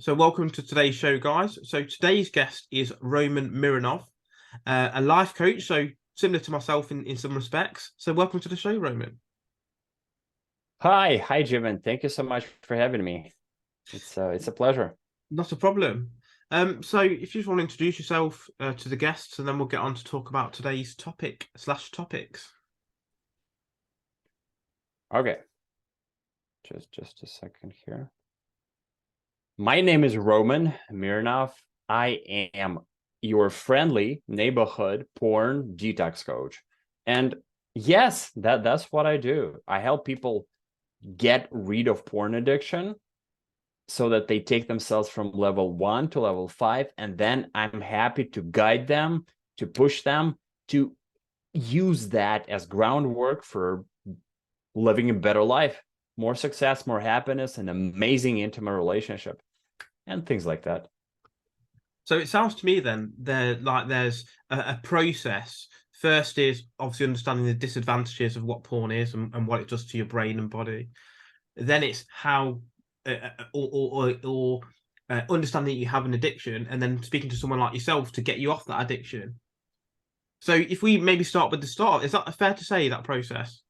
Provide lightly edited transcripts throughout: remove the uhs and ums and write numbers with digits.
So welcome to today's show, guys. So today's guest is Roman Mironov, a life coach, so similar to myself in some respects. So welcome to the show, Roman. Hi, Jim, and thank you so much for having me. It's a pleasure. Not a problem. So if you just want to introduce yourself to the guests, and then we'll get on to talk about today's topic/topics. Okay, just a second here. My name is Roman Mironov. I am your friendly neighborhood porn detox coach. And yes, that's what I do. I help people get rid of porn addiction so that they take themselves from level 1 to level 5. And then I'm happy to guide them, to push them, to use that as groundwork for living a better life, more success, more happiness, an amazing intimate relationship, and things like that. So it sounds to me then there's a process. First is obviously understanding the disadvantages of what porn is and what it does to your brain and body. Then it's how understanding that you have an addiction, and then speaking to someone like yourself to get you off that addiction. So if we maybe start with the start, is that fair to say, that process?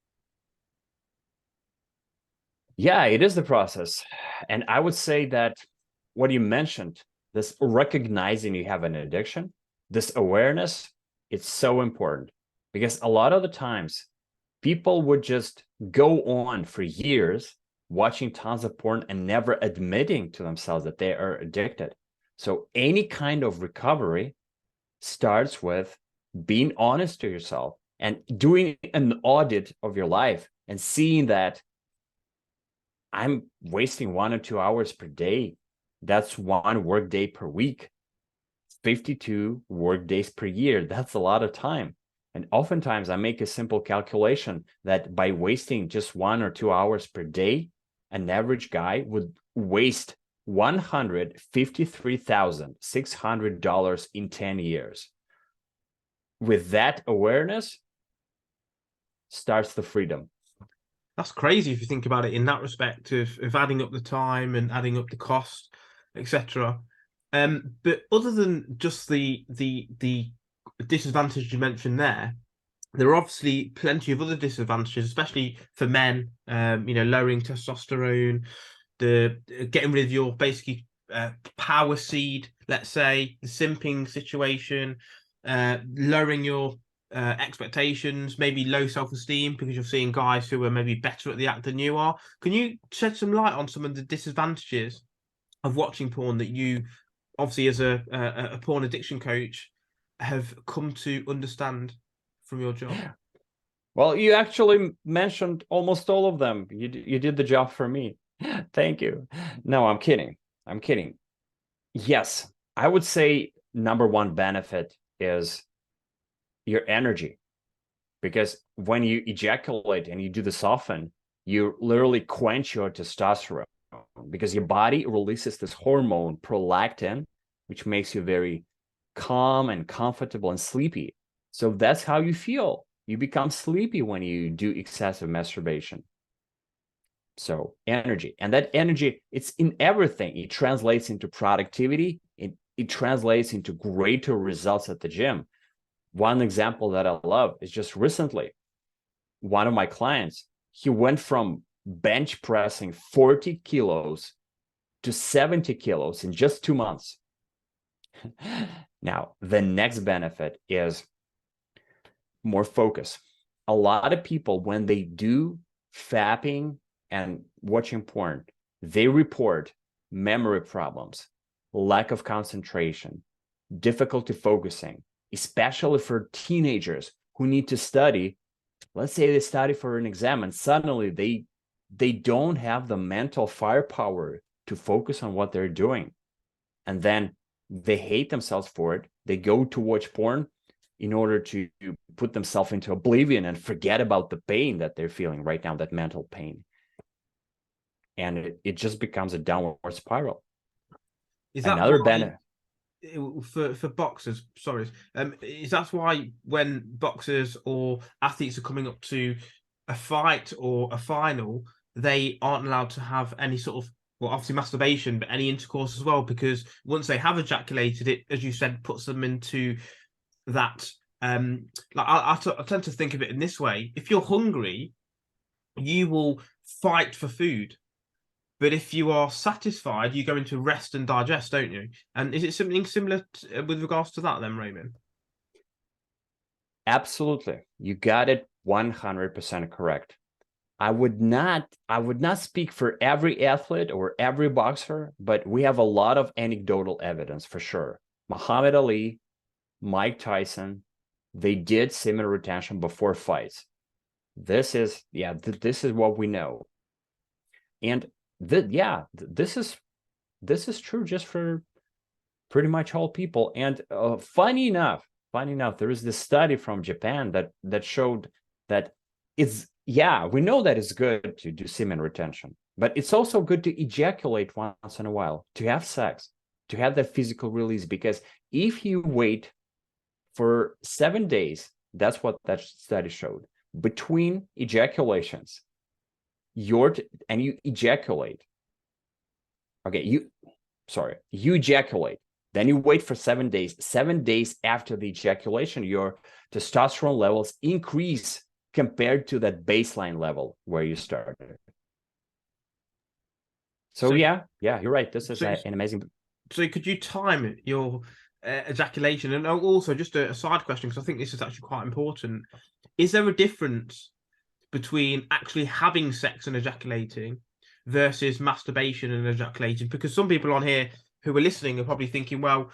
Yeah, it is the process. And I would say that what you mentioned, this recognizing you have an addiction, this awareness, it's so important because a lot of the times people would just go on for years watching tons of porn and never admitting to themselves that they are addicted. So any kind of recovery starts with being honest to yourself and doing an audit of your life and seeing that I'm wasting 1 or 2 hours per day. That's one work day per week. 52 work days per year. That's a lot of time. And oftentimes I make a simple calculation that by wasting just 1 or 2 hours per day, an average guy would waste $153,600 in 10 years. With that awareness starts the freedom. That's crazy if you think about it in that respect of adding up the time and adding up the cost, etc. But other than just the disadvantage you mentioned there are obviously plenty of other disadvantages, especially for men. Lowering testosterone, the getting rid of your basically power seed, let's say, the simping situation, lowering your expectations, maybe low self-esteem because you're seeing guys who are maybe better at the act than you are. Can you shed some light on some of the disadvantages of watching porn that you, obviously as a porn addiction coach, have come to understand from your job? Well, you actually mentioned almost all of them. You did the job for me. Thank you. No, I'm kidding. I'm kidding. Yes, I would say number one benefit is your energy. Because when you ejaculate and you do this often, you literally quench your testosterone because your body releases this hormone prolactin, which makes you very calm and comfortable and sleepy. So that's how you feel. You become sleepy when you do excessive masturbation. So energy, and that energy, it's in everything. It translates into productivity. It translates into greater results at the gym. One example that I love is just recently, one of my clients, he went from bench pressing 40 kilos to 70 kilos in just 2 months. Now, the next benefit is more focus. A lot of people, when they do fapping and watching porn, they report memory problems, lack of concentration, difficulty focusing, especially for teenagers who need to study. Let's say they study for an exam and suddenly they don't have the mental firepower to focus on what they're doing. And then they hate themselves for it. They go to watch porn in order to put themselves into oblivion and forget about the pain that they're feeling right now, that mental pain. And it just becomes a downward spiral. Is that Another why, benefit for boxers, sorry, is that why when boxers or athletes are coming up to a fight or a final, they aren't allowed to have any sort of well, obviously masturbation, but any intercourse as well, because once they have ejaculated, it, as you said, puts them into that. Like I tend to think of it in this way: if you're hungry, you will fight for food. But if you are satisfied, you go into rest and digest, don't you? And is it something similar with regards to that, then, Raymond? Absolutely. You got it 100% correct. I would not speak for every athlete or every boxer, but we have a lot of anecdotal evidence for sure. Muhammad Ali, Mike Tyson, they did semen retention before fights. This is what we know. And this is true just for pretty much all people. And funny enough, there is this study from Japan that showed that we know that it's good to do semen retention, but it's also good to ejaculate once in a while, to have sex, to have that physical release. Because if you wait for 7 days, that's what that study showed, between ejaculations, you ejaculate. Okay, you ejaculate. Then you wait for 7 days. 7 days after the ejaculation, your testosterone levels increase compared to that baseline level where you started. So yeah, you're right. This is an amazing. So could you time your ejaculation? And also, just a side question, because I think this is actually quite important. Is there a difference between actually having sex and ejaculating versus masturbation and ejaculating? Because some people on here who are listening are probably thinking, well,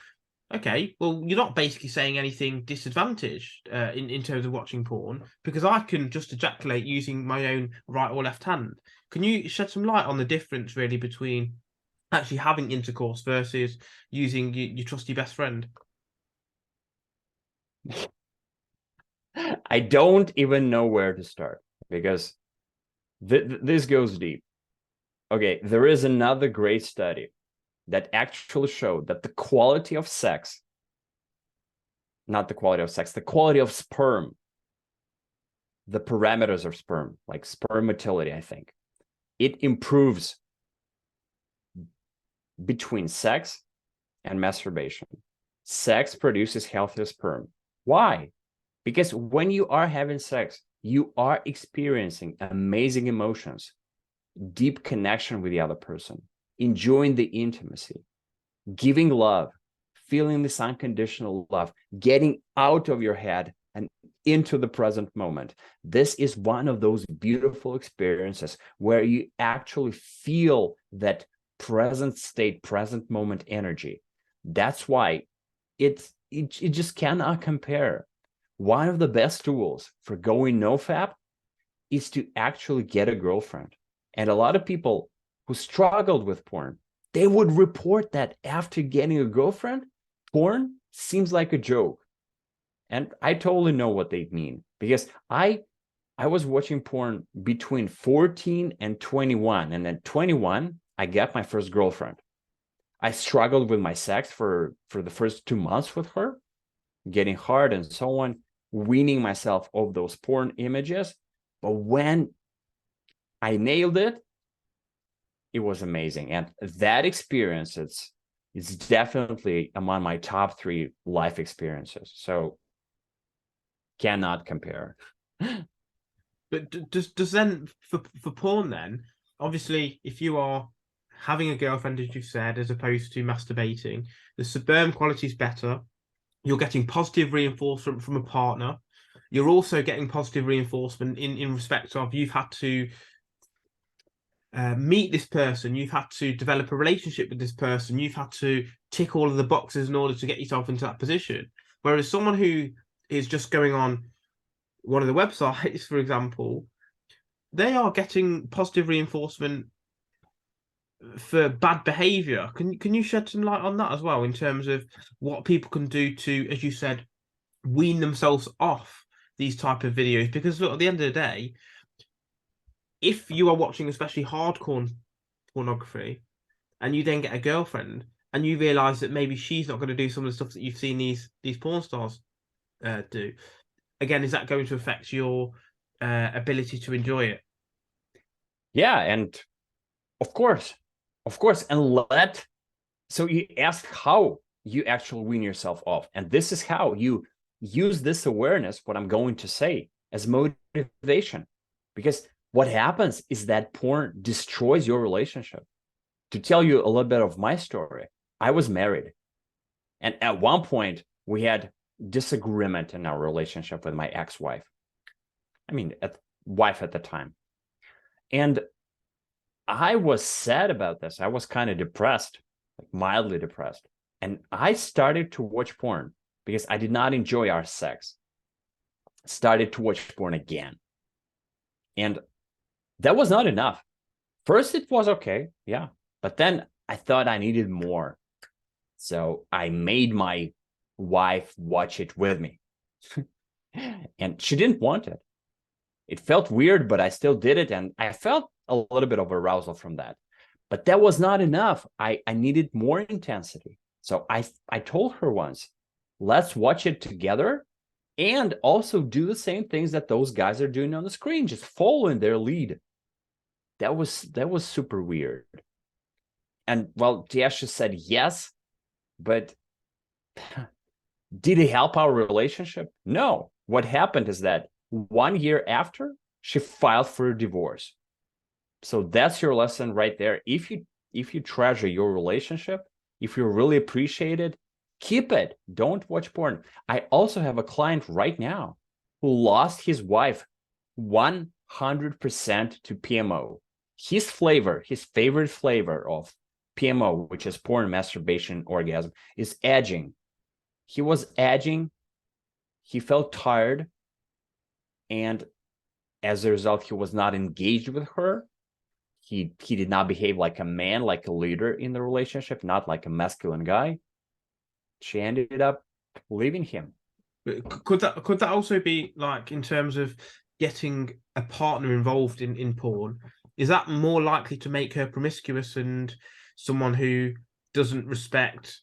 okay, well, you're not basically saying anything disadvantaged in terms of watching porn, because I can just ejaculate using my own right or left hand. Can you shed some light on the difference really between actually having intercourse versus using your trusty best friend? I don't even know where to start, because this goes deep. Okay, there is another great study that actually showed that the quality of sex, not the quality of sex, the quality of sperm, the parameters of sperm, like sperm motility, I think, it improves between sex and masturbation. Sex produces healthier sperm. Why? Because when you are having sex, you are experiencing amazing emotions, deep connection with the other person, enjoying the intimacy, giving love, feeling this unconditional love, getting out of your head and into the present moment. This is one of those beautiful experiences where you actually feel that present state, present moment energy. That's why it just cannot compare. One of the best tools for going nofap is to actually get a girlfriend. And a lot of people who struggled with porn, they would report that after getting a girlfriend, porn seems like a joke. And I totally know what they mean, because I was watching porn between 14 and 21. And at 21, I got my first girlfriend. I struggled with my sex for the first 2 months with her, getting hard and so on, weaning myself of those porn images. But when I nailed it, it was amazing. And that experience, it's definitely among my top 3 life experiences. So cannot compare. But does then for porn then, obviously, if you are having a girlfriend, as you've said, as opposed to masturbating, the sperm quality is better. You're getting positive reinforcement from a partner. You're also getting positive reinforcement in respect of you've had to meet this person, you've had to develop a relationship with this person, you've had to tick all of the boxes in order to get yourself into that position. Whereas someone who is just going on one of the websites, for example, they are getting positive reinforcement for bad behavior. Can you shed some light on that as well, in terms of what people can do to, as you said, wean themselves off these type of videos? Because look, at the end of the day, if you are watching especially hardcore pornography and you then get a girlfriend and you realize that maybe she's not going to do some of the stuff that you've seen these porn stars do, again, is that going to affect your ability to enjoy it? Yeah, and of course, Of course, so you ask how you actually wean yourself off. And this is how you use this awareness, what I'm going to say, as motivation. Because what happens is that porn destroys your relationship. To tell you a little bit of my story, I was married. And at one point, we had disagreement in our relationship with my ex-wife. I mean, wife at the time. And I was sad about this. I was kind of depressed, like mildly depressed. And I started to watch porn because I did not enjoy our sex. Started to watch porn again. And that was not enough. First, it was okay. Yeah. But then I thought I needed more. So I made my wife watch it with me. And she didn't want it. It felt weird, but I still did it. And I felt a little bit of arousal from that. But that was not enough. I needed more intensity. So I told her once, let's watch it together and also do the same things that those guys are doing on the screen, just follow in their lead. That was super weird. And well, Tiasha said yes, but did it help our relationship? No. What happened is that 1 year after, she filed for a divorce. So that's your lesson right there. If you treasure your relationship, if you really appreciate it, keep it. Don't watch porn. I also have a client right now who lost his wife 100% to PMO. His favorite flavor of PMO, which is porn, masturbation, orgasm, is edging. He was edging. He felt tired. And as a result, he was not engaged with her. He did not behave like a man, like a leader in the relationship, not like a masculine guy. She ended up leaving him. Could that also be like in terms of getting a partner involved in porn? Is that more likely to make her promiscuous and someone who doesn't respect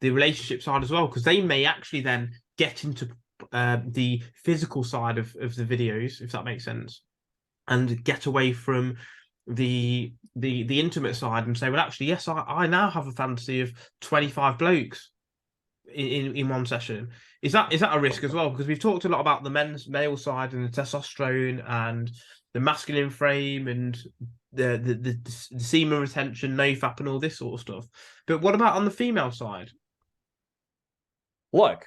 the relationship side as well? Because they may actually then get into the physical side of the videos, if that makes sense, and get away from the intimate side and say, well, actually, yes, I now have a fantasy of 25 blokes in one session. Is that a risk as well? Because we've talked a lot about the male side and the testosterone and the masculine frame and the semen retention, nofap, and all this sort of stuff. But what about on the female side? Look,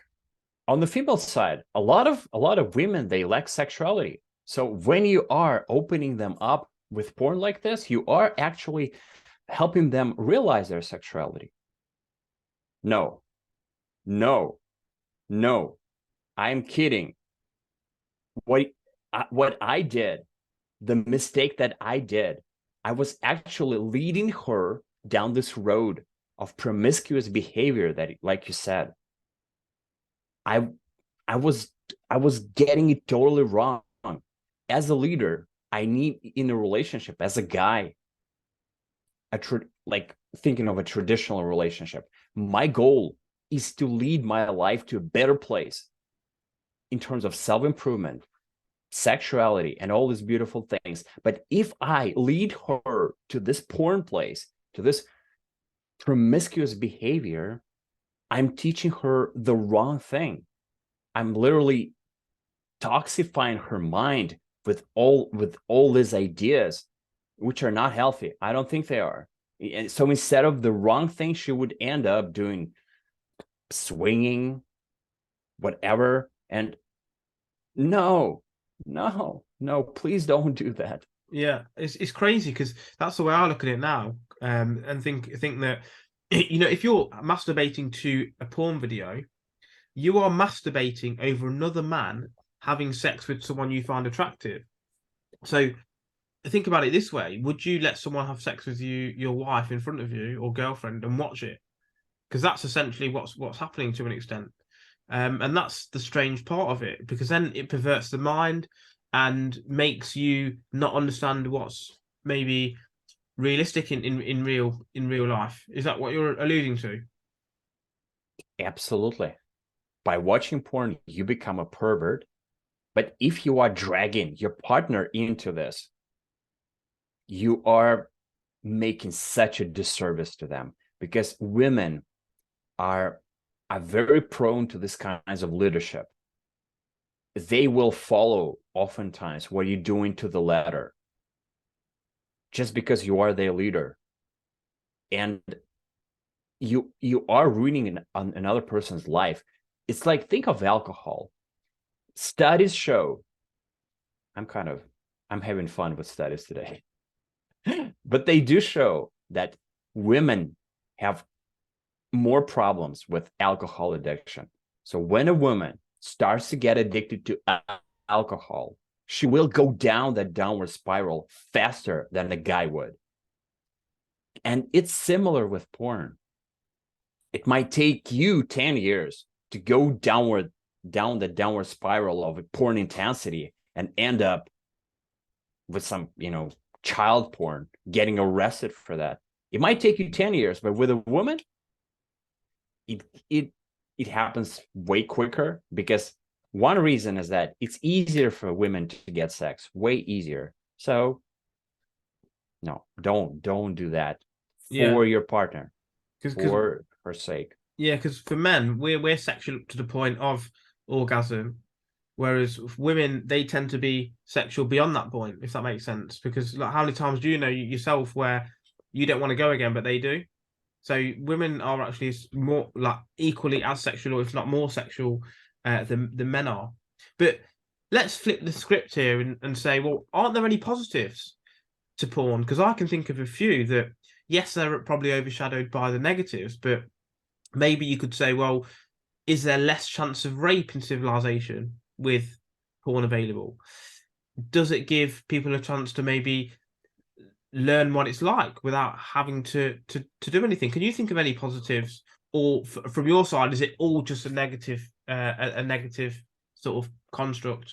on the female side, a lot of women, they lack sexuality. So when you are opening them up with porn like this, you are actually helping them realize their sexuality. No, I'm kidding. What I did, the mistake that I did, I was actually leading her down this road of promiscuous behavior that, like you said, I was getting it totally wrong. As a leader, I need in a relationship, as a guy, like thinking of a traditional relationship, my goal is to lead my life to a better place in terms of self-improvement, sexuality, and all these beautiful things. But if I lead her to this porn place, to this promiscuous behavior, I'm teaching her the wrong thing. I'm literally toxifying her mind with all these ideas, which are not healthy. I don't think they are. And so instead of the wrong thing, she would end up doing swinging, whatever. And no, please don't do that. Yeah, it's crazy because that's the way I look at it now, and think that if you're masturbating to a porn video, you are masturbating over another man having sex with someone you find attractive. So think about it this way: would you let someone have sex with your wife in front of you or girlfriend and watch it? Because that's essentially what's happening to an extent. And that's the strange part of it, because then it perverts the mind and makes you not understand what's maybe realistic in real life. Is that what you're alluding to? Absolutely. By watching porn, you become a pervert. But if you are dragging your partner into this, you are making such a disservice to them, because women are very prone to this kinds of leadership. They will follow oftentimes what you're doing to the letter, just because you are their leader, and you are ruining another person's life. It's like, think of alcohol. Studies show, I'm having fun with studies today, but they do show that women have more problems with alcohol addiction. So when a woman starts to get addicted to alcohol, she will go down that downward spiral faster than a guy would. And it's similar with porn. It might take you 10 years to go down the downward spiral of porn intensity and end up with some, child porn, getting arrested for that. It might take you 10 years, but with a woman, it happens way quicker, because one reason is that it's easier for women to get sex, way easier. So no, don't do that for your partner, for her sake. Yeah, because for men, we're sexual to the point of orgasm, whereas women, they tend to be sexual beyond that point, if that makes sense. Because like, how many times do you know yourself where you don't want to go again, but they do? So women are actually more like equally as sexual, or if not more sexual, than men are. But let's flip the script here and say, well, aren't there any positives to porn? Because I can think of a few that, yes, they're probably overshadowed by the negatives, but maybe you could say, well, is there less chance of rape in civilization with porn available? Does it give people a chance to maybe learn what it's like without having to do anything? Can you think of any positives, or from your side, is it all just a negative sort of construct?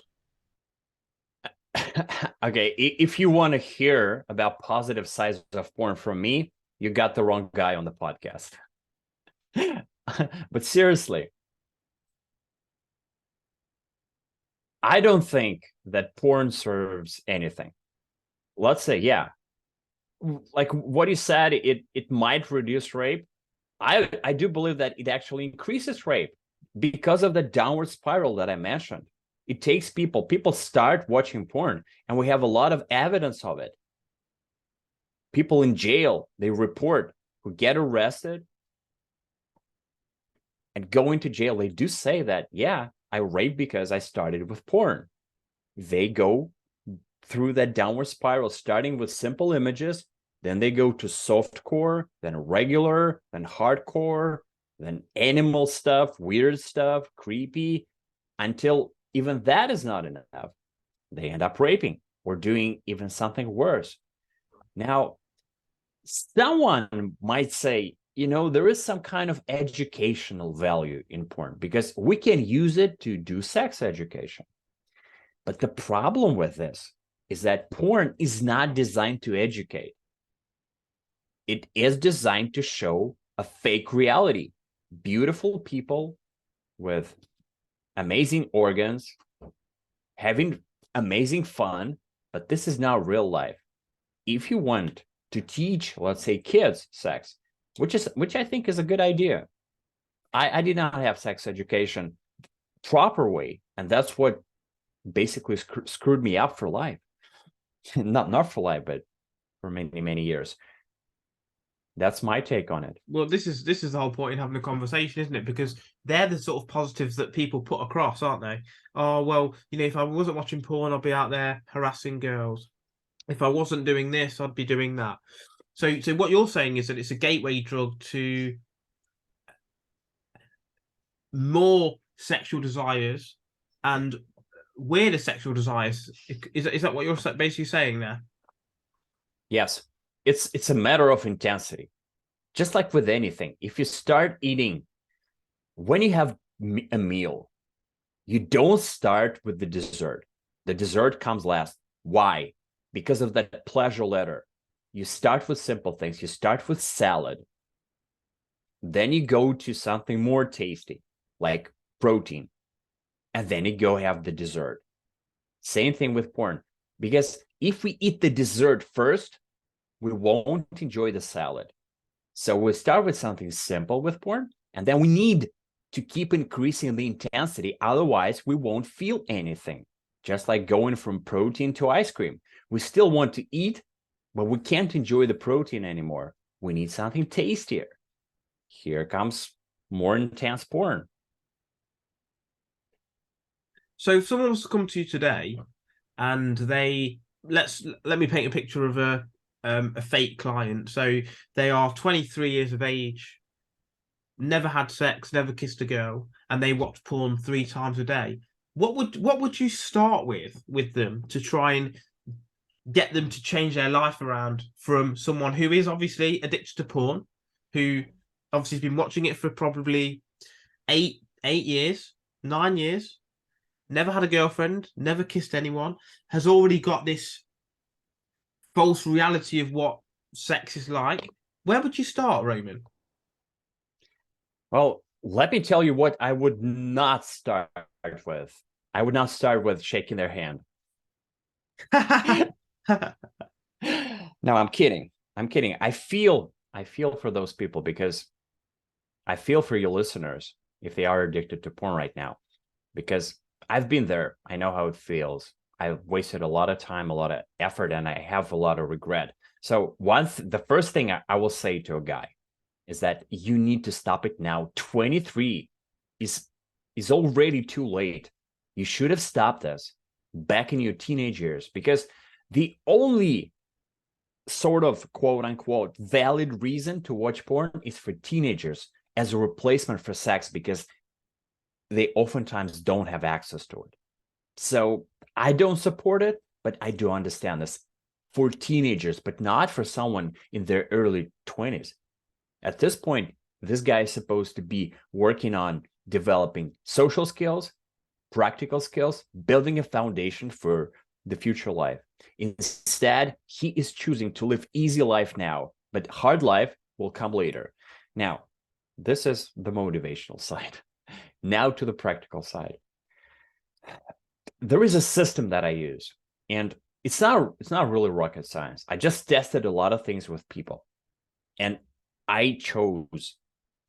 Okay, if you want to hear about positive sides of porn from me, you got the wrong guy on the podcast. But seriously, I don't think that porn serves anything. Let's say, yeah, like what you said, it might reduce rape. I do believe that it actually increases rape because of the downward spiral that I mentioned. It takes people start watching porn, and we have a lot of evidence of it. People in jail, they report, who get arrested and go into jail, they do say that, yeah, I raped because I started with porn. They go through that downward spiral, starting with simple images, then they go to softcore, then regular, then hardcore, then animal stuff, weird stuff, creepy, until even that is not enough. They end up raping or doing even something worse. Now, someone might say, there is some kind of educational value in porn because we can use it to do sex education. But the problem with this is that porn is not designed to educate. It is designed to show a fake reality. Beautiful people with amazing organs, having amazing fun, but this is not real life. If you want to teach, let's say, kids sex, which I think is a good idea. I did not have sex education proper way, and that's what basically screwed me up for life. not for life, but for many, many years. That's my take on it. Well, this is the whole point in having a conversation, isn't it? Because they're the sort of positives that people put across, aren't they? Oh, well, if I wasn't watching porn, I'd be out there harassing girls. If I wasn't doing this, I'd be doing that. So what you're saying is that it's a gateway drug to more sexual desires and weirder sexual desires. Is that what you're basically saying there? Yes. It's a matter of intensity. Just like with anything, if you start eating, when you have a meal, you don't start with the dessert. The dessert comes last. Why? Because of that pleasure ladder. You start with simple things. You start with salad. Then you go to something more tasty, like protein. And then you go have the dessert. Same thing with porn. Because if we eat the dessert first, we won't enjoy the salad. So we start with something simple with porn, and then we need to keep increasing the intensity. Otherwise, we won't feel anything. Just like going from protein to ice cream. We still want to eat, but we can't enjoy the protein anymore. We need something tastier. Here comes more intense porn. So if someone was to come to you today and let me paint a picture of a fake client. So they are 23 years of age, never had sex, never kissed a girl, and they watch porn 3 times a day. What would you start with them to try and get them to change their life around from someone who is obviously addicted to porn, who obviously has been watching it for probably 8 years, 9 years, never had a girlfriend, never kissed anyone, has already got this false reality of what sex is like. Where would you start, Roman? Well, let me tell you what I would not start with. I would not start with shaking their hand. No, I'm kidding. I'm kidding. I feel for those people, because I feel for your listeners if they are addicted to porn right now, because I've been there. I know how it feels. I've wasted a lot of time, a lot of effort, and I have a lot of regret. So the first thing I will say to a guy is that you need to stop it now. 23 is already too late. You should have stopped this back in your teenage years, because the only sort of quote unquote valid reason to watch porn is for teenagers as a replacement for sex, because they oftentimes don't have access to it. So I don't support it, but I do understand this for teenagers, but not for someone in their early 20s. At this point, this guy is supposed to be working on developing social skills, practical skills, building a foundation for the future life. Instead, he is choosing to live easy life now, but hard life will come later. Now, this is the motivational side. Now to the practical side. There is a system that I use, and it's not really rocket science. I just tested a lot of things with people, and I chose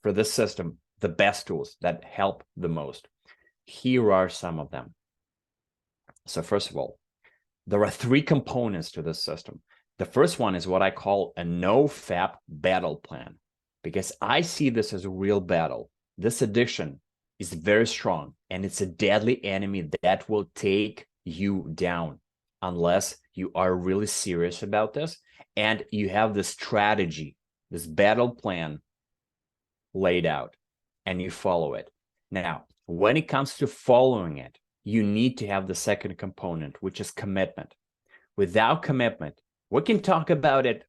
for this system the best tools that help the most. Here are some of them. So first of all, there are 3 components to this system. The first one is what I call a no-fap battle plan, because I see this as a real battle. This addiction is very strong, and it's a deadly enemy that will take you down unless you are really serious about this and you have this strategy, this battle plan laid out, and you follow it. Now, when it comes to following it, you need to have the second component, which is commitment. Without commitment, we can talk about it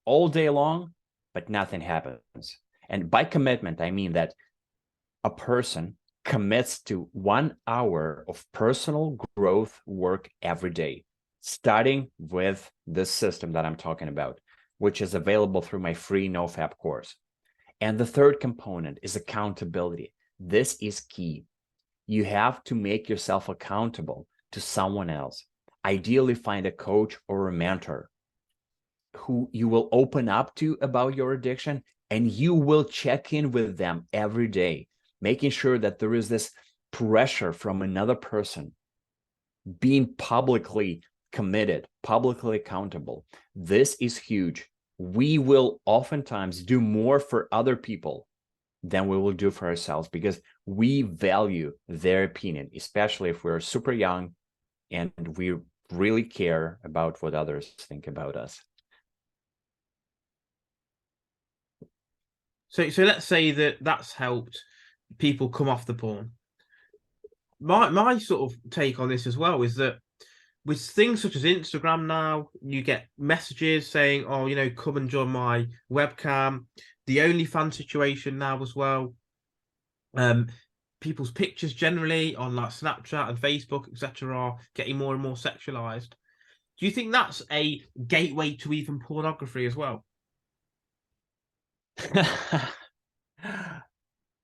all day long, but nothing happens. And by commitment, I mean that a person commits to 1 hour of personal growth work every day, starting with this system that I'm talking about, which is available through my free NoFap course. And the third component is accountability. This is key. You have to make yourself accountable to someone else. Ideally, find a coach or a mentor who you will open up to about your addiction, and you will check in with them every day, making sure that there is this pressure from another person, being publicly committed, publicly accountable. This is huge. We will oftentimes do more for other people than we will do for ourselves, because we value their opinion, especially if we're super young and we really care about what others think about us. So let's say that's helped people come off the porn. My sort of take on this as well is that with things such as Instagram now, you get messages saying, "Oh, come and join my webcam." The OnlyFans situation now as well. People's pictures generally on like Snapchat and Facebook, etc., are getting more and more sexualized. Do you think that's a gateway to even pornography as well?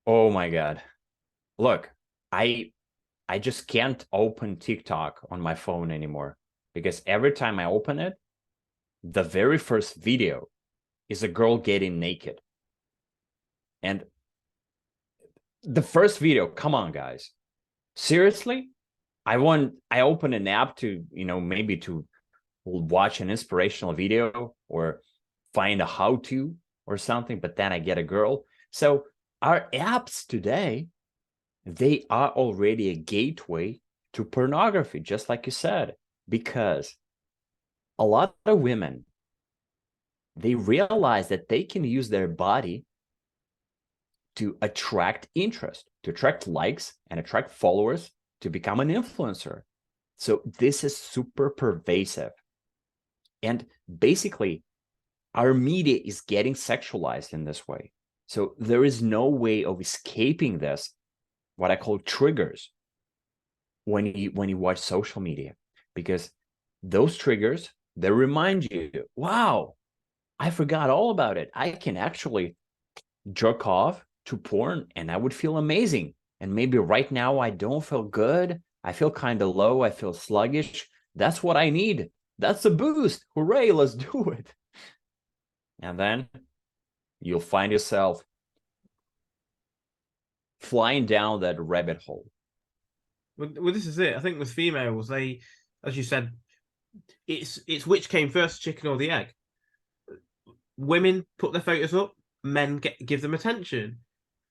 Oh my God. Look, I just can't open TikTok on my phone anymore, because every time I open it, the very first video is a girl getting naked. And the first video, come on, guys. Seriously? I open an app to, maybe to watch an inspirational video or find a how-to or something, but then I get a girl. So our apps today, they are already a gateway to pornography, just like you said, because a lot of women, they realize that they can use their body to attract interest, to attract likes and attract followers, to become an influencer. So this is super pervasive. And basically, our media is getting sexualized in this way. So there is no way of escaping this, what I call triggers, when you watch social media, because those triggers, they remind you, wow, I forgot all about it. I can actually jerk off to porn and I would feel amazing. And maybe right now I don't feel good. I feel kind of low. I feel sluggish. That's what I need. That's a boost. Hooray, let's do it. And then you'll find yourself flying down that rabbit hole. Well, this is it. I think with females, they, as you said, it's which came first, the chicken or the egg. Women put their photos up, men give them attention.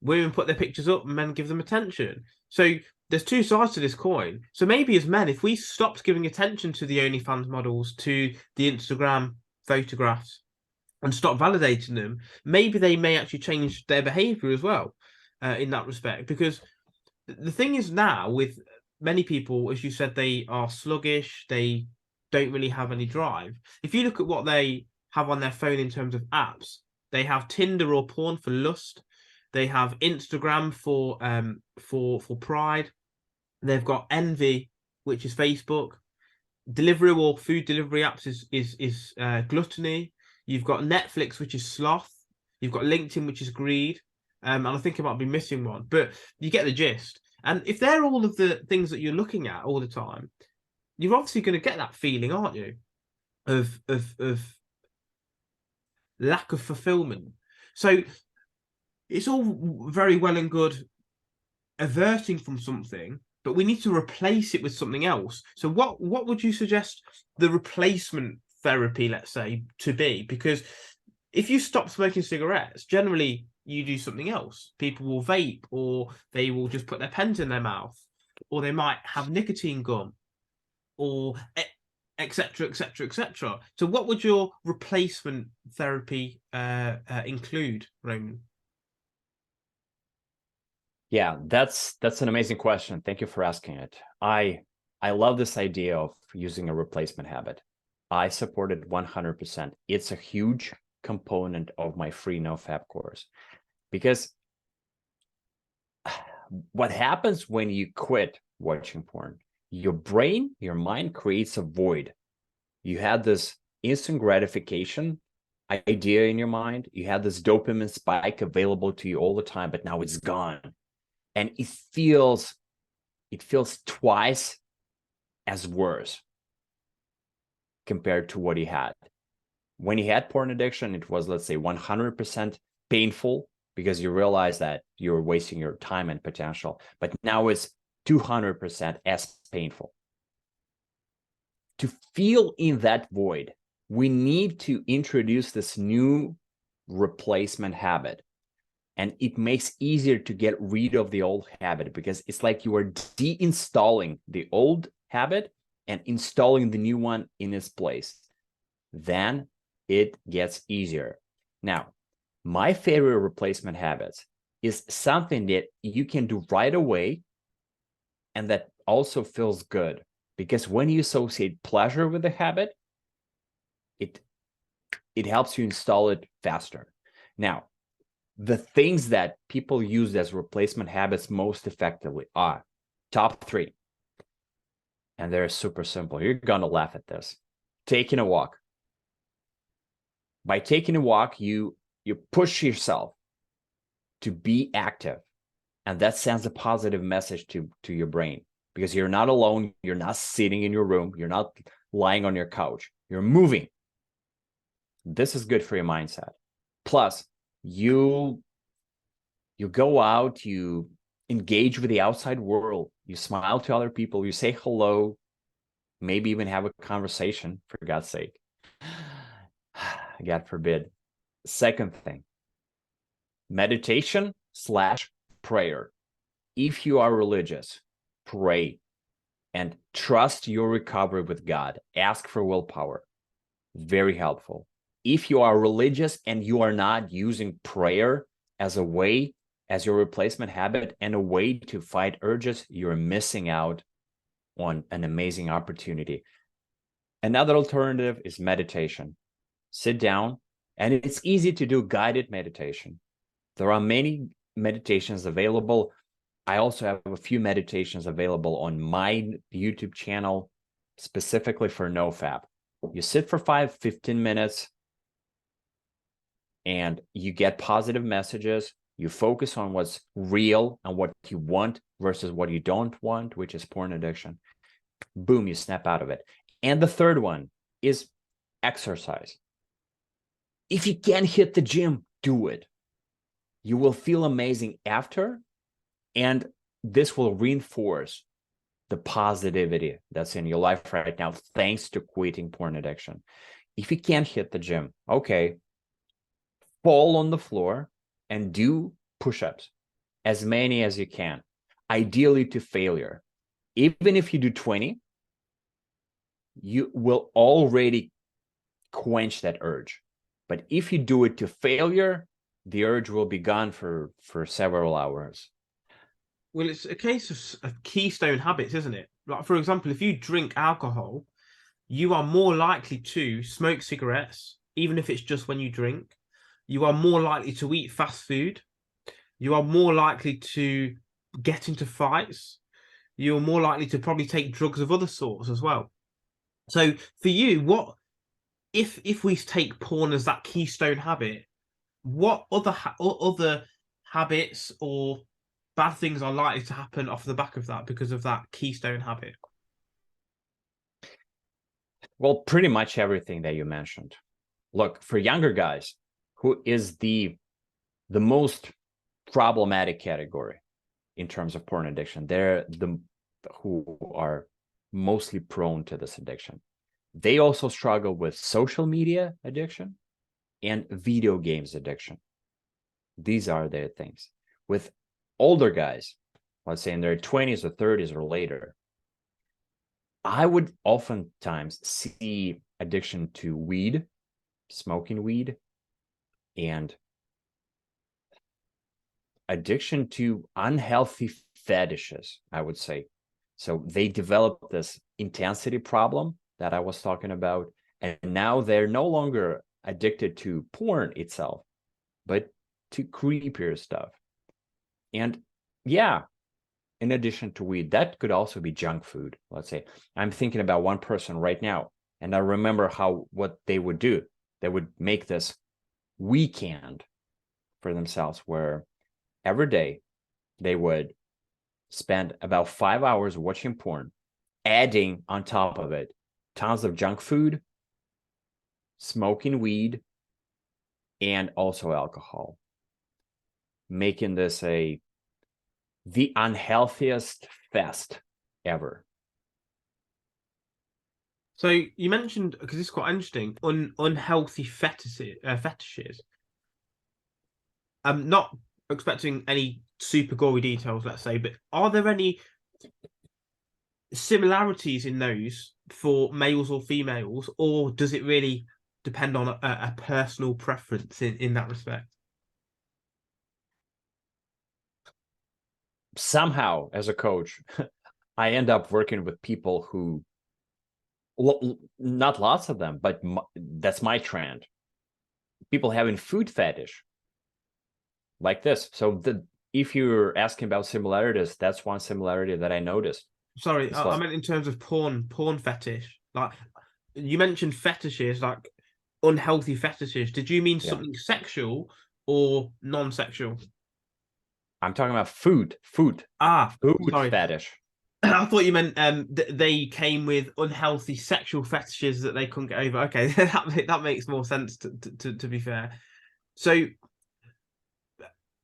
Women put their pictures up, men give them attention. So there's two sides to this coin. So maybe as men, if we stopped giving attention to the OnlyFans models, to the Instagram photographs, and stop validating them, maybe they may actually change their behavior as well in that respect. Because the thing is now with many people, as you said, they are sluggish. They don't really have any drive. If you look at what they have on their phone in terms of apps, they have Tinder or porn for lust. They have Instagram for pride. They've got Envy, which is Facebook. Delivery or food delivery apps is gluttony. You've got Netflix, which is sloth. You've got LinkedIn, which is greed. And I think I might be missing one, but you get the gist. And if they're all of the things that you're looking at all the time, you're obviously going to get that feeling, aren't you, of lack of fulfillment. So it's all very well and good averting from something, but we need to replace it with something else. So what would you suggest the replacement therapy, let's say, to be? Because if you stop smoking cigarettes, generally you do something else. People will vape, or they will just put their pens in their mouth, or they might have nicotine gum, or etc., etc., etc. So what would your replacement therapy include, Roman? Yeah, that's an amazing question. Thank you for asking it. I love this idea of using a replacement habit. I support it 100%. It's a huge component of my free NoFap course, because what happens when you quit watching porn? Your brain, your mind creates a void. You had this instant gratification idea in your mind. You had this dopamine spike available to you all the time, but now it's gone. And it feels twice as worse compared to what he had. When he had porn addiction, it was, let's say, 100% painful because you realize that you're wasting your time and potential. But now it's 200% as painful. To feel in that void, we need to introduce this new replacement habit. And it makes easier to get rid of the old habit, because it's like you are deinstalling the old habit and installing the new one in its place. Then it gets easier. Now, my favorite replacement habits is something that you can do right away and that also feels good, because when you associate pleasure with the habit, it helps you install it faster. Now, the things that people use as replacement habits most effectively are top 3. And they're super simple. You're going to laugh at this. Taking a walk. By taking a walk, you push yourself to be active. And that sends a positive message to your brain, because you're not alone. You're not sitting in your room. You're not lying on your couch. You're moving. This is good for your mindset. Plus, you go out, you engage with the outside world, you smile to other people, you say hello, maybe even have a conversation, for God's sake. God forbid. Second thing, meditation/prayer. If you are religious, pray and trust your recovery with God. Ask for willpower. Very helpful. If you are religious and you are not using prayer as a way, as your replacement habit and a way to fight urges, you're missing out on an amazing opportunity. Another alternative is meditation. Sit down, and it's easy to do guided meditation. There are many meditations available. I also have a few meditations available on my YouTube channel, specifically for NoFap. You sit for 15 minutes, and you get positive messages. You focus on what's real and what you want versus what you don't want, which is porn addiction. Boom, you snap out of it. And the third one is exercise. If you can't hit the gym, do it. You will feel amazing after, and this will reinforce the positivity that's in your life right now, thanks to quitting porn addiction. If you can't hit the gym, okay, fall on the floor and do push-ups, as many as you can, ideally to failure. Even if you do 20, you will already quench that urge. But if you do it to failure, the urge will be gone for several hours. Well, it's a case of keystone habits, isn't it? Like, for example, if you drink alcohol, you are more likely to smoke cigarettes, even if it's just when you drink. You are more likely to eat fast food. You are more likely to get into fights. You're more likely to probably take drugs of other sorts as well. So for you, what if we take porn as that keystone habit, what other habits or bad things are likely to happen off the back of that because of that keystone habit? Well, pretty much everything that you mentioned. Look, for younger guys, who is the most problematic category in terms of porn addiction? They're the who are mostly prone to this addiction. They also struggle with social media addiction and video games addiction. These are their things. With older guys, let's say in their 20s or 30s or later, I would oftentimes see addiction to weed, smoking weed, and addiction to unhealthy fetishes, I would say. So they develop this intensity problem that I was talking about, and now they're no longer addicted to porn itself, but to creepier stuff. And yeah, in addition to weed, that could also be junk food. Let's say I'm thinking about one person right now, and I remember what they would do. They would make this weekend for themselves where every day they would spend about 5 hours watching porn, adding on top of it tons of junk food, smoking weed, and also alcohol, making this the unhealthiest fest ever. So you mentioned, because it's quite interesting, unhealthy fetishes. I'm not expecting any super gory details, let's say, but are there any similarities in those for males or females, or does it really depend on a personal preference in that respect? Somehow, as a coach, I end up working with people who, not lots of them, but that's my trend. People having food fetish like this. So if you're asking about similarities, that's one similarity that I noticed. Sorry, I meant in terms of porn fetish. Like you mentioned fetishes, like unhealthy fetishes. Did you mean something sexual or non-sexual? I'm talking about food Sorry. fetish. I thought you meant they came with unhealthy sexual fetishes that they couldn't get over. Okay, that makes more sense to be fair. So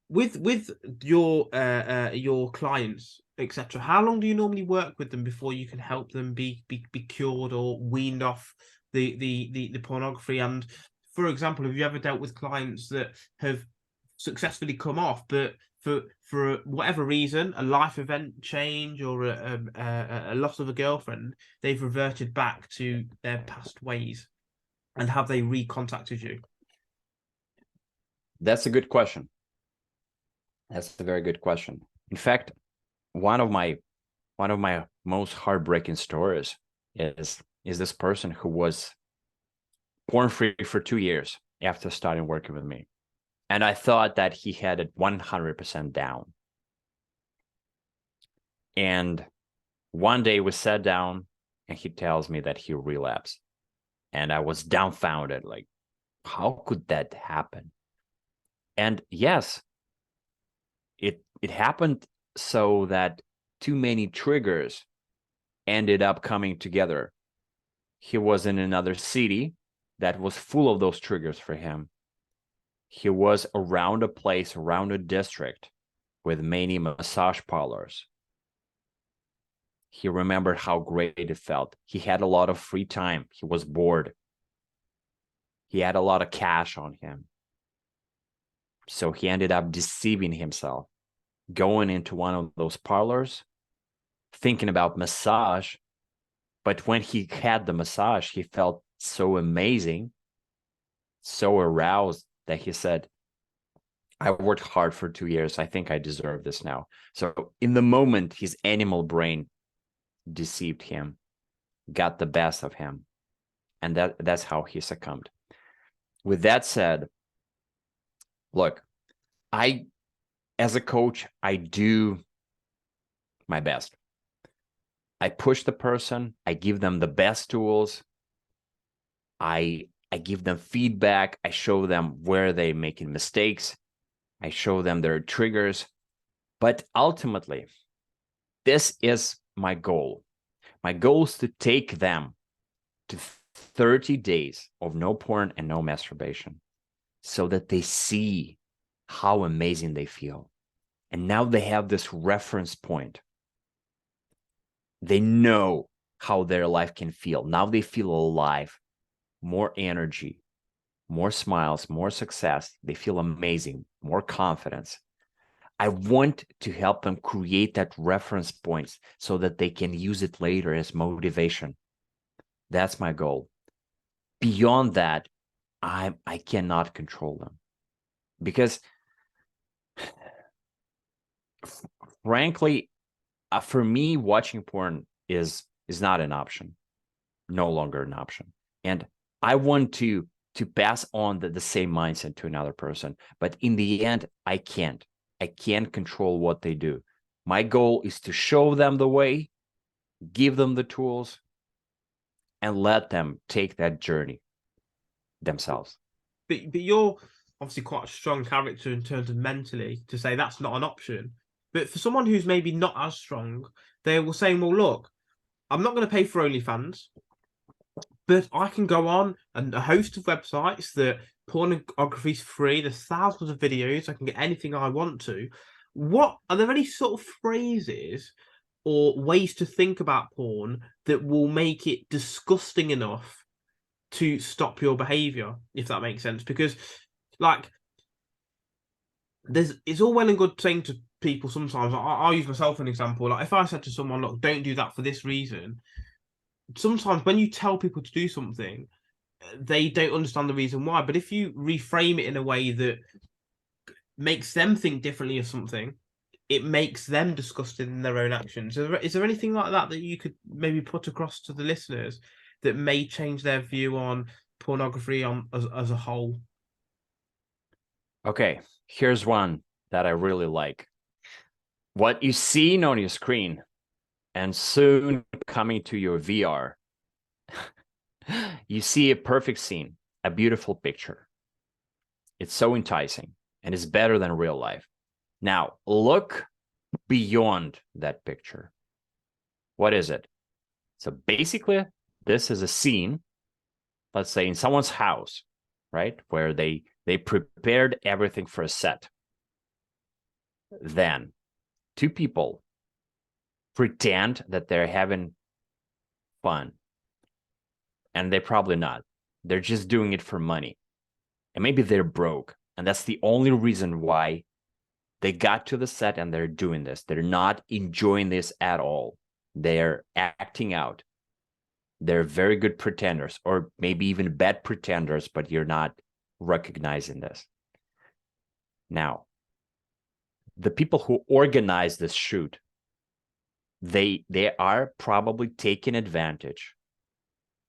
with your clients, etc., how long do you normally work with them before you can help them be cured or weaned off the pornography? And for example, have you ever dealt with clients that have successfully come off, but for whatever reason, a life event change or a loss of a girlfriend, they've reverted back to their past ways? And have they recontacted you? That's a good question. That's a very good question. In fact, one of my most heartbreaking stories is this person who was porn free for 2 years after starting working with me. And I thought that he had it 100% down. And one day we sat down and he tells me that he relapsed. And I was dumbfounded, like, how could that happen? And yes, it happened so that too many triggers ended up coming together. He was in another city that was full of those triggers for him. He was around a place, around a district with many massage parlors. He remembered how great it felt. He had a lot of free time. He was bored. He had a lot of cash on him. So he ended up deceiving himself, going into one of those parlors, thinking about massage. But when he had the massage, he felt so amazing, so aroused that he said, I worked hard for 2 years. I think I deserve this now. So in the moment, his animal brain deceived him, got the best of him. And that's how he succumbed. With that said, look, as a coach, I do my best. I push the person. I give them the best tools. I give them feedback. I show them where they're making mistakes. I show them their triggers. But ultimately, this is my goal. My goal is to take them to 30 days of no porn and no masturbation so that they see how amazing they feel. And now they have this reference point. They know how their life can feel. Now they feel alive, more energy, more smiles, more success. They feel amazing, more confidence. I want to help them create that reference points so that they can use it later as motivation. That's my goal. Beyond that, I cannot control them because frankly, for me, watching porn is not an option, no longer an option. And I want to pass on the same mindset to another person. But in the end, I can't control what they do. My goal is to show them the way, give them the tools, and let them take that journey themselves. But you're obviously quite a strong character in terms of mentally to say that's not an option. But for someone who's maybe not as strong, they will say, well, look, I'm not going to pay for OnlyFans, but I can go on and a host of websites that pornography is free. There's thousands of videos. I can get anything I want to. What are there any sort of phrases or ways to think about porn that will make it disgusting enough to stop your behavior, if that makes sense? Because, like, it's all well and good saying to people sometimes. I'll use myself as an example. Like, if I said to someone, "Look, don't do that for this reason," sometimes when you tell people to do something, they don't understand the reason why. But if you reframe it in a way that makes them think differently of something, it makes them disgusted in their own actions. Is there anything like that that you could maybe put across to the listeners that may change their view on pornography as a whole? Okay, here's one that I really like. What you see on your screen and soon coming to your VR, you see a perfect scene, a beautiful picture. It's so enticing and it's better than real life. Now, look beyond that picture. What is it? So basically, this is a scene, let's say in someone's house, right? Where they prepared everything for a set. Then two people pretend that they're having fun. And they're probably not. They're just doing it for money. And maybe they're broke. And that's the only reason why they got to the set and they're doing this. They're not enjoying this at all. They're acting out. They're very good pretenders, or maybe even bad pretenders, but you're not recognizing this. Now, the people who organize this shoot, they are probably taking advantage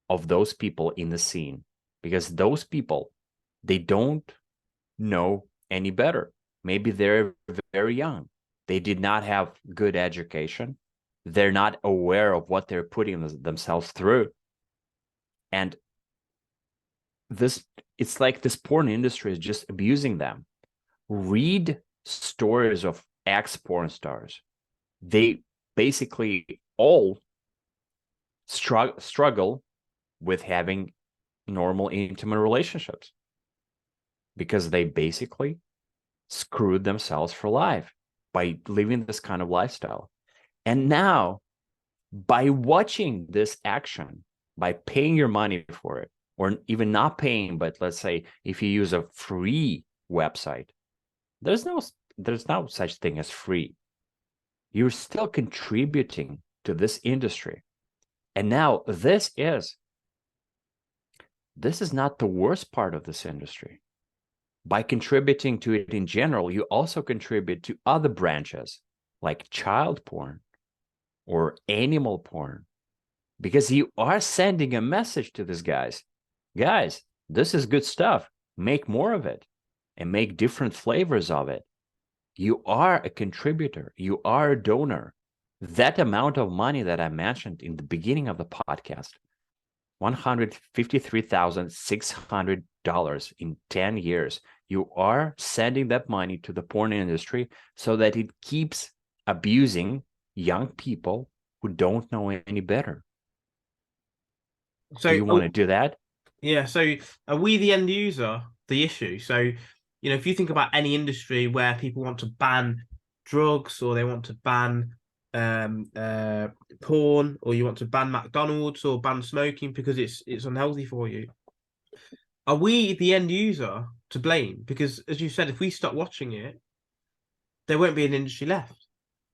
of those people in the scene, because those people, they don't know any better. Maybe they're very young. They did not have good education. They're not aware of what they're putting themselves through. And it's like this porn industry is just abusing them. Read stories of ex-porn stars. They basically all struggle with having normal intimate relationships because they basically screwed themselves for life by living this kind of lifestyle. And now, by watching this action, by paying your money for it, or even not paying, but let's say if you use a free website, there's no such thing as free. You're still contributing to this industry. And now this is not the worst part of this industry. By contributing to it in general, you also contribute to other branches like child porn or animal porn, because you are sending a message to these guys. Guys, this is good stuff. Make more of it and make different flavors of it. You are a contributor. You are a donor. That amount of money that I mentioned in the beginning of the podcast, $153,600 in 10 years. You are sending that money to the porn industry so that it keeps abusing young people who don't know any better. So do you want to do that? Yeah, so are we the end user the issue? So, if you think about any industry where people want to ban drugs or they want to ban porn, or you want to ban McDonald's or ban smoking because it's unhealthy for you, are we the end user to blame? Because as you said, if we stop watching it, there won't be an industry left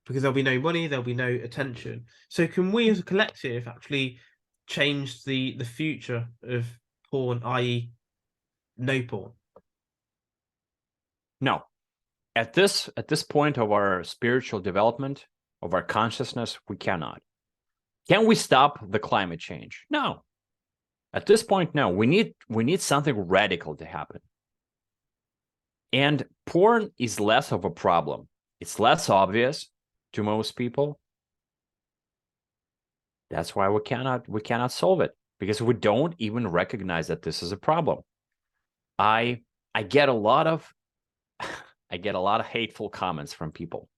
because there'll be no money, there'll be no attention. So can we as a collective actually change the future of porn, i.e., no porn? No. At this point of our spiritual development, of our consciousness, we cannot. Can we stop the climate change? No. At this point, no. We need something radical to happen. And porn is less of a problem. It's less obvious to most people. That's why we cannot solve it, because we don't even recognize that this is a problem. I get a lot of hateful comments from people.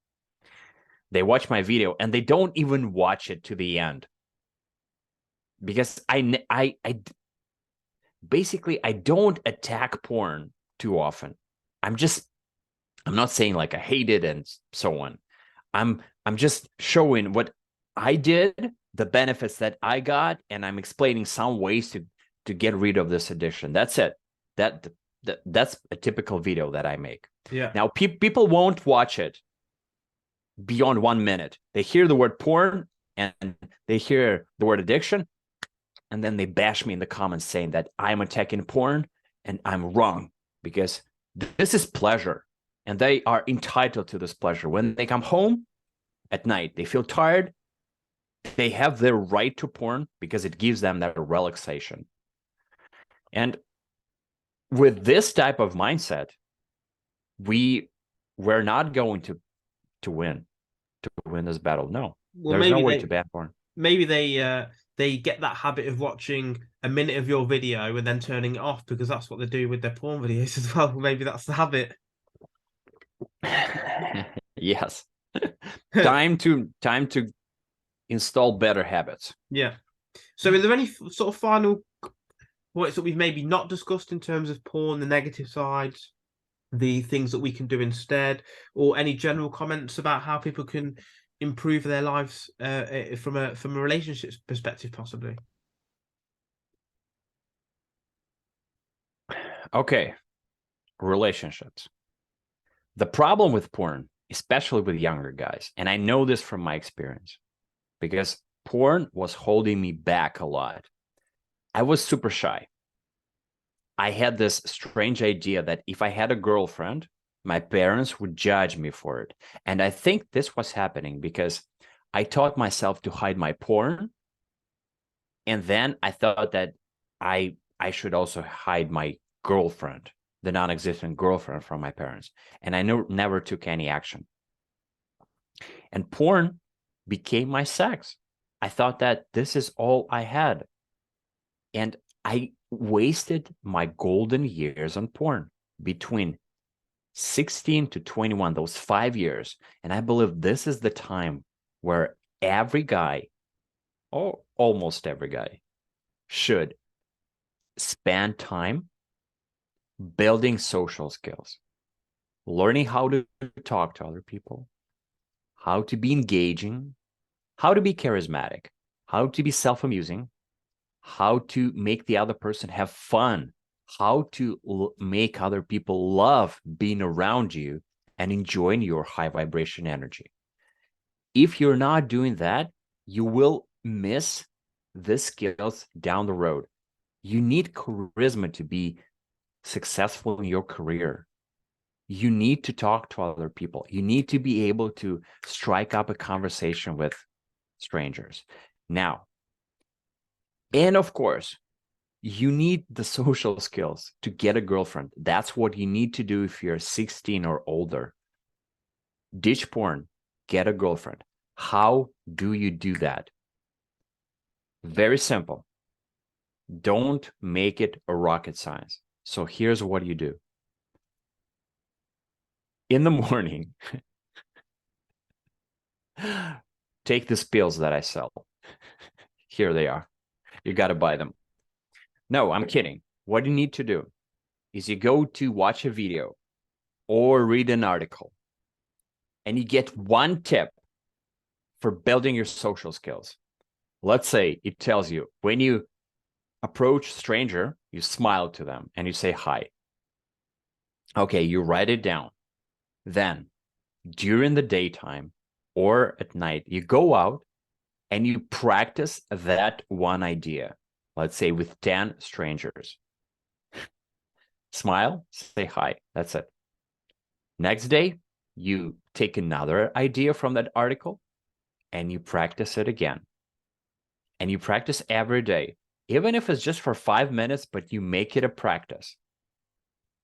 They watch my video and they don't even watch it to the end, because I basically I don't attack porn too often. I'm not saying like I hate it and so on. I'm just showing what I did, the benefits that I got, and I'm explaining some ways to get rid of this addiction. That's it. That's a typical video that I make. Yeah. Now, people won't watch it beyond 1 minute. They hear the word porn and they hear the word addiction, and then they bash me in the comments saying that I'm attacking porn and I'm wrong, because this is pleasure and they are entitled to this pleasure. When they come home at night, they feel tired. They have their right to porn because it gives them that relaxation. And with this type of mindset, we're not going to win this battle. No, Well, there's no way to ban porn. Maybe they get that habit of watching a minute of your video and then turning it off, because that's what they do with their porn videos as well. Maybe that's the habit. Yes. time to install better habits. Yeah. So, are there any sort of final points that we've maybe not discussed in terms of porn, the negative sides, the things that we can do instead, or any general comments about how people can improve their lives from a relationships perspective, possibly? Okay, relationships. The problem with porn, especially with younger guys, and I know this from my experience, because porn was holding me back a lot. I was super shy. I had this strange idea that if I had a girlfriend, my parents would judge me for it. And I think this was happening because I taught myself to hide my porn. And then I thought that I should also hide my girlfriend, the non-existent girlfriend, from my parents. And I never took any action. And porn became my sex. I thought that this is all I had. And I wasted my golden years on porn between 16 to 21, those 5 years. And I believe this is the time where every guy, or almost every guy, should spend time building social skills, learning how to talk to other people, how to be engaging, how to be charismatic, how to be self-amusing, how to make the other person have fun, how to make other people love being around you and enjoying your high vibration energy. If you're not doing that, you will miss the skills down the road. You need charisma to be successful in your career. You need to talk to other people. You need to be able to strike up a conversation with strangers. Now, and of course, you need the social skills to get a girlfriend. That's what you need to do if you're 16 or older. Ditch porn, get a girlfriend. How do you do that? Very simple. Don't make it a rocket science. So here's what you do. In the morning, take these pills that I sell. Here they are. You got to buy them. No, I'm kidding. What you need to do is you go to watch a video or read an article, and you get one tip for building your social skills. Let's say it tells you when you approach a stranger, you smile to them and you say hi. Okay, you write it down. Then during the daytime or at night, you go out and you practice that one idea. Let's say with 10 strangers. Smile, say hi. That's it. Next day, you take another idea from that article and you practice it again. And you practice every day, even if it's just for 5 minutes, but you make it a practice.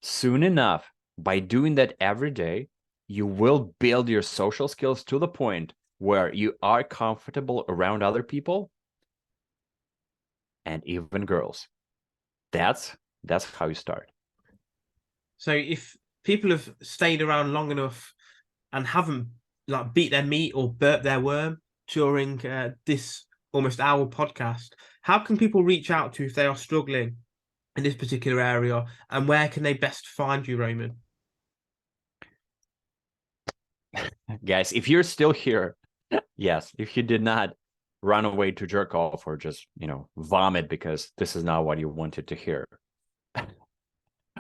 Soon enough, by doing that every day, you will build your social skills to the point where you are comfortable around other people and even girls. That's how you start. So if people have stayed around long enough and haven't like beat their meat or burped their worm during this almost hour podcast, how can people reach out to if they are struggling in this particular area, and where can they best find you, Roman? Guys, if you're still here, yes, if you did not run away to jerk off or just, vomit because this is not what you wanted to hear,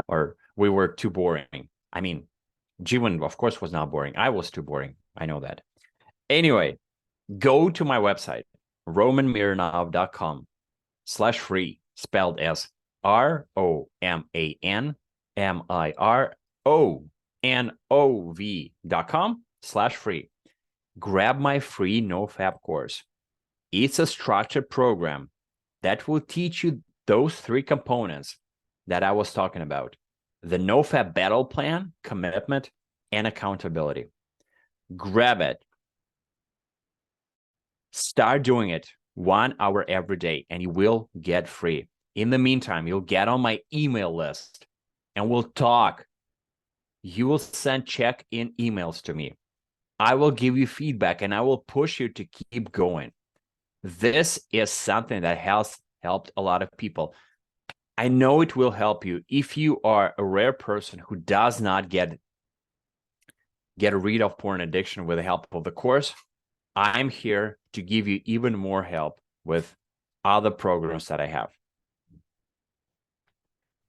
or we were too boring. I mean, Jiwon, of course, was not boring. I was too boring. I know that. Anyway, go to my website, romanmironov.com/free, spelled as ROMANMIRONOV.com/free. Grab my free NoFap course. It's a structured program that will teach you those 3 components that I was talking about: the NoFap battle plan, commitment, and accountability. Grab it. Start doing it 1 hour every day, and you will get free. In the meantime, you'll get on my email list, and we'll talk. You will send check-in emails to me. I will give you feedback, and I will push you to keep going. This is something that has helped a lot of people. I know it will help you if you are a rare person who does not get rid of porn addiction with the help of the course. I'm here to give you even more help with other programs that I have.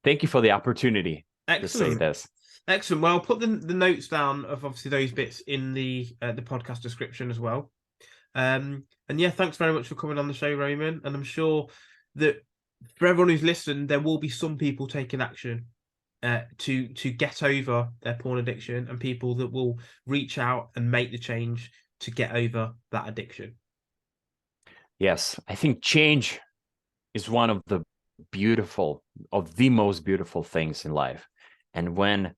Thank you for the opportunity to say this. Excellent. Well, I'll put the notes down of obviously those bits in the podcast description as well. And yeah, thanks very much for coming on the show, Roman. And I'm sure that for everyone who's listened, there will be some people taking action to get over their porn addiction, and people that will reach out and make the change to get over that addiction. Yes, I think change is one of the most beautiful things in life. And when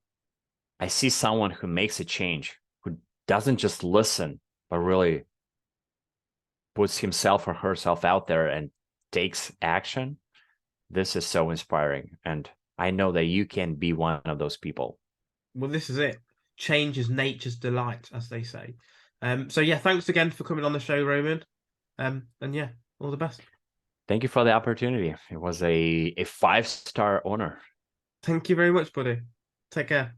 I see someone who makes a change, who doesn't just listen, but really puts himself or herself out there and takes action, this is so inspiring. And I know that you can be one of those people. Well, this is it. Change is nature's delight, as they say. So yeah, thanks again for coming on the show, Roman. And yeah, all the best. Thank you for the opportunity. It was a 5-star honor. Thank you very much, buddy. Take care.